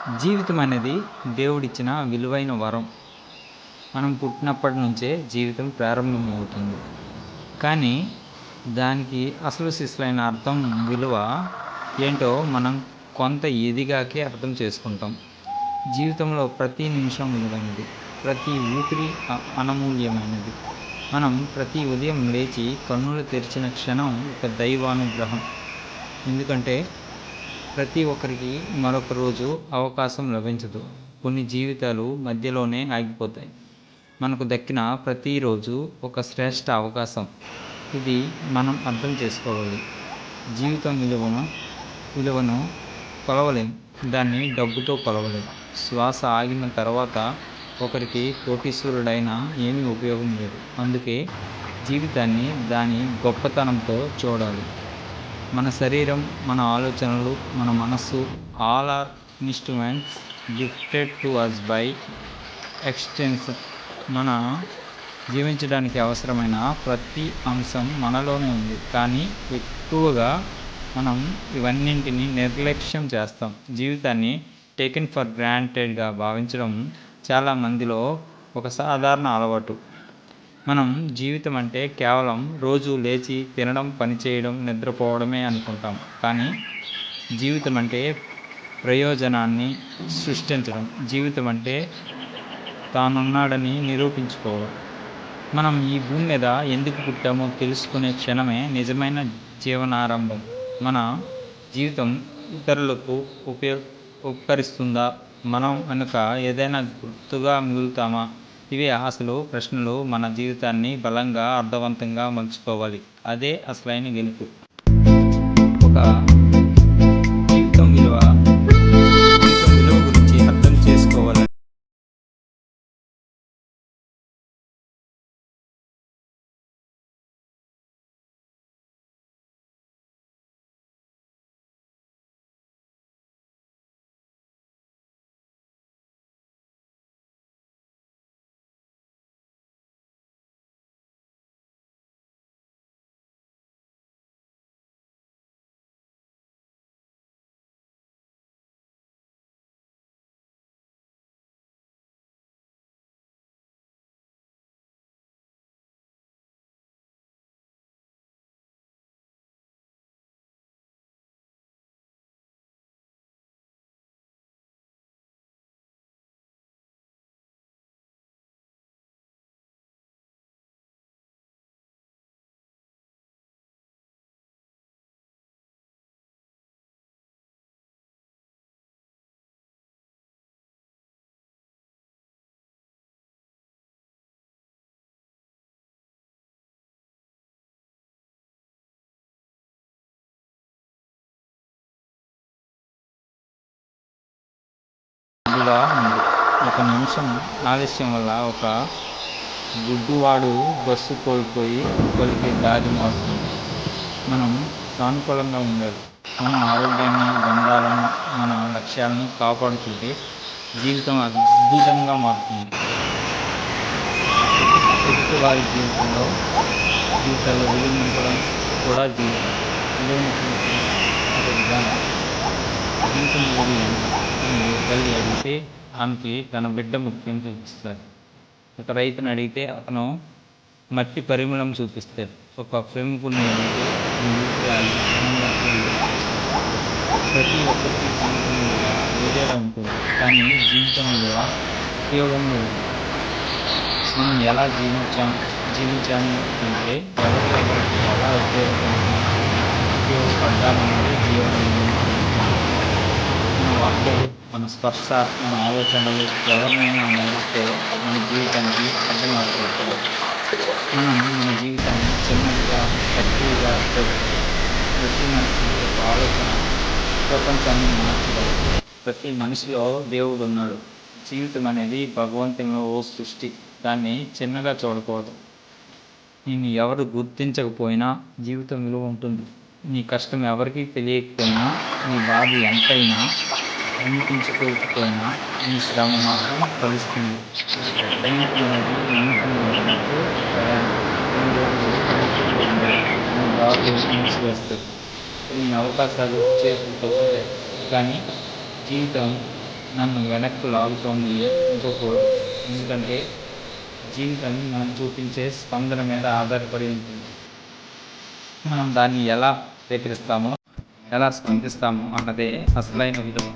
జీవితం అనేది దేవుడిచ్చిన విలువైన వరం. మనం పుట్టినప్పటి నుంచే జీవితం ప్రారంభమవుతుంది. కానీ దానికి అసలు సిసలైన అర్థం, విలువ ఏంటో మనం కొంత ఎదిగాకే అర్థం చేసుకుంటాం. జీవితంలో ప్రతి నిమిషం విలువైనది, ప్రతి ఊపిరి అనమూల్యమైనది. మనం ప్రతి ఉదయం లేచి కన్నులు తెరిచిన క్షణం ఒక దైవానుగ్రహం. ఎందుకంటే ప్రతి ఒక్కరికి మరొక రోజు అవకాశం లభించదు. కొన్ని జీవితాలు మధ్యలోనే ఆగిపోతాయి. మనకు దక్కిన ప్రతిరోజు ఒక శ్రేష్ఠ అవకాశం. ఇది మనం అర్థం చేసుకోవాలి. జీవితం విలువను కొలవలేం, దాన్ని డబ్బుతో కొలవలేం. శ్వాస ఆగిన తర్వాత ఒకరికి కోటీశ్వరుడైనా ఏమీ ఉపయోగం లేదు. అందుకే జీవితాన్ని దాని గొప్పతనంతో చూడాలి. మన శరీరం, మన ఆలోచనలు, మన మనస్సు all are instruments gifted to us by extension. మన జీవించడానికి అవసరమైన ప్రతి అంశం మనలోనే ఉంది. కానీ ఎక్కువగా మనం ఇవన్నింటినీ నిర్లక్ష్యం చేస్తాం. జీవితాన్ని టేకెన్ ఫర్ గ్రాంటెడ్గా భావించడం చాలామందిలో ఒక సాధారణ అలవాటు. మనం జీవితం అంటే కేవలం రోజు లేచి తినడం, పనిచేయడం, నిద్రపోవడమే అనుకుంటాం. కానీ జీవితం అంటే ప్రయోజనాన్ని సృష్టించడం. జీవితం అంటే తానున్నాడని నిరూపించుకోవడం. మనం ఈ భూమి మీద ఎందుకు పుట్టామో తెలుసుకునే క్షణమే నిజమైన జీవనారంభం. మన జీవితం ఇతరులకు ఉపకరిస్తుందా? మనం వెనుక ఏదైనా గుర్తుగా మిగులుతామా? ఇవే అసలు ప్రశ్నలు. మన జీవితాన్ని బలంగా, అర్థవంతంగా మలుచుకోవాలి. అదే అసలైన గెలుపు. ఒక జీవితం విలువ గురించి అర్థం చేసుకోవాలి. ఇదిగా ఉంది. ఒక నిమిషం ఆలస్యం వల్ల ఒక గుడ్డివాడు బస్సు కోల్పోయి పలికే దారి మారుతుంది. మనం సానుకూలంగా ఉండాలి. మన ఆరోగ్యాన్ని, బంధాలను, మన లక్ష్యాలను కాపాడుకుంటే జీవితం అద్భుతంగా మారుతుంది. ఎదుటివారి జీవితాల్లో విలువించడం కూడా జీవితం. ఒక విధానం. జీవితం తల్లి అడిగితే ఆమెకి తన బిడ్డ ముఖ్యం చూపిస్తారు. ఒక రైతుని అడిగితే అతను మట్టి పరిమళం చూపిస్తారు. ఒక ప్రేమికుడిని అడిగితే ప్రతి ఒక్కరికి జీవితం విలువ వేరేలా ఉంటుంది. కానీ జీవితం విలువ ఉపయోగంలో మనం ఎలా జీవించాము అంటే ఎవరికి ఎలా ఉపయోగపడ్డామన్నది జీవనం. మన వాక్యాలు, మన స్పర్శ, మన ఆలోచనలు ఎవరినైనా నడిస్తే మన జీవితానికి అర్థం అవుతుంది. మనం మన జీవితాన్ని చిన్నదిగా, తక్కువగా ప్రతి మనిషి ఒక ఆలోచన ప్రపంచాన్ని మార్చగలదు. ప్రతి మనిషిలో దేవుడు ఉన్నాడు. జీవితం అనేది భగవంతుని ఓ సృష్టి. దాన్ని చిన్నగా చూడకూడదు. నేను ఎవరు గుర్తించకపోయినా జీవితం విలువ ఉంటుంది. నీ కష్టం ఎవరికి తెలియకపోయినా, నీ బాధ ఎంతైనా అనిపించకపోయినా నీ శ్రమ మాత్రం ఫలిస్తుంది. జీవితం అనేది నమ్మకం లేనట్టు ప్రయాణం. కొన్ని రోజులు మంచిగా ఉండవు, కొన్ని దారులు మూసివేస్తాయి, కొన్ని అవకాశాలు చేతులు తప్పుతాయి. కానీ జీవితం నన్ను వెనక్కి లాగుతోంది ఇంకొకడు. ఎందుకంటే జీవితం మనం చూపించే స్పందన మీద ఆధారపడి ఉంటుంది. మనం దాన్ని ఎలా స్వీకరిస్తామో, ఎలా స్పందిస్తామో అన్నదే అసలైన విలువ.